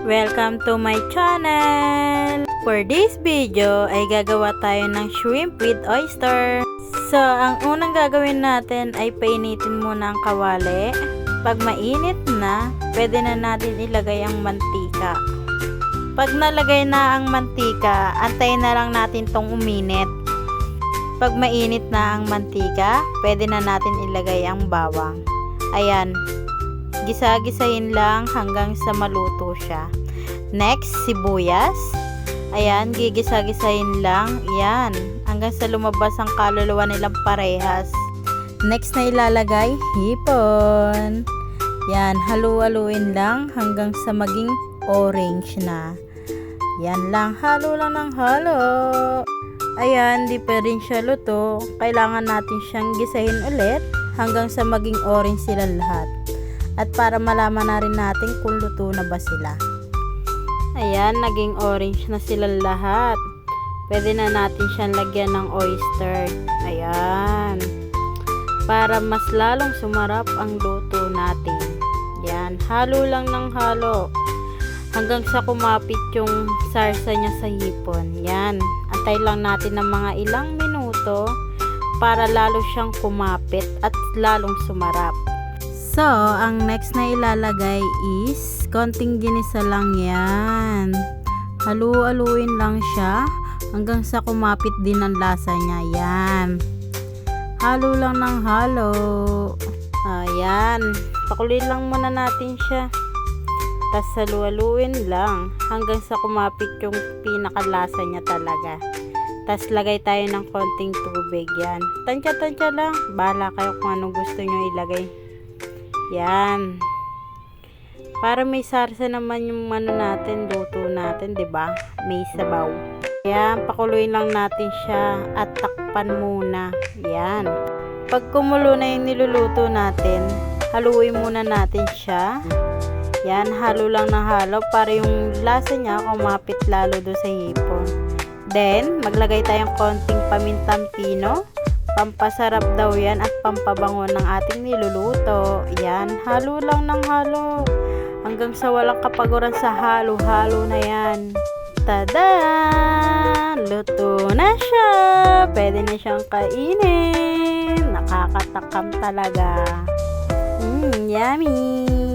Welcome to my channel! For this video ay gagawa tayo ng shrimp with oyster. So, ang unang gagawin natin ay painitin muna ang kawali. Pag mainit na, pwede na natin ilagay ang mantika. Pag nalagay na ang mantika, antayin na lang natin tong uminit. Pag mainit na ang mantika, pwede na natin ilagay ang bawang. Ayan. Gisa-gisahin lang hanggang sa maluto siya. Next, sibuyas. Ayan, gigisa-gisahin lang. Ayan, hanggang sa lumabas ang kaluluwa nilang parehas. Next na ilalagay, hipon. Yan, halu-haluin lang hanggang sa maging orange na. Yan lang, halo lang ng halo. Ayan, di pa rin siya luto. Kailangan natin siyang gisahin ulit hanggang sa maging orange sila lahat. At para malaman na rin natin kung luto na ba sila. Ayan, naging orange na sila lahat. Pwede na natin siyang lagyan ng oyster. Ayan. Para mas lalong sumarap ang luto natin. Ayan, halo lang ng halo. Hanggang sa kumapit yung sarsa niya sa hipon. Ayan, antay lang natin ng mga ilang minuto para lalo siyang kumapit at lalong sumarap. So, ang next na ilalagay is konting ginisa lang yan. Halu-haluin lang siya hanggang sa kumapit din ang lasa niya. Yan. Halo lang ng halo. Ayan. Pakuloy lang muna natin siya. Tapos halu-haluin lang hanggang sa kumapit yung pinakalasa niya talaga. Tapos lagay tayo ng konting tubig. Yan. Tansya-tansya lang. Bahala kayo kung anong gusto nyo ilagay. Yan. Para may sarsa naman yung natin, luto natin, 'di ba? May sabaw. Yan, pakuluin lang natin siya at takpan muna. Yan. Pag kumulo na yung niluluto natin, haluin muna natin siya. Yan, halo lang ng halo para yung lasa niya kumapit lalo do sa hipon. Then, maglagay tayong konting pamintang pino. Pampasarap daw yan at pampabango ng ating niluluto. Yan, halo lang ng halo. Hanggang sa walang kapaguran sa halo-halo na yan. Tada! Luto na siya! Pwede na siyang kainin. Nakakatakam talaga. Yummy!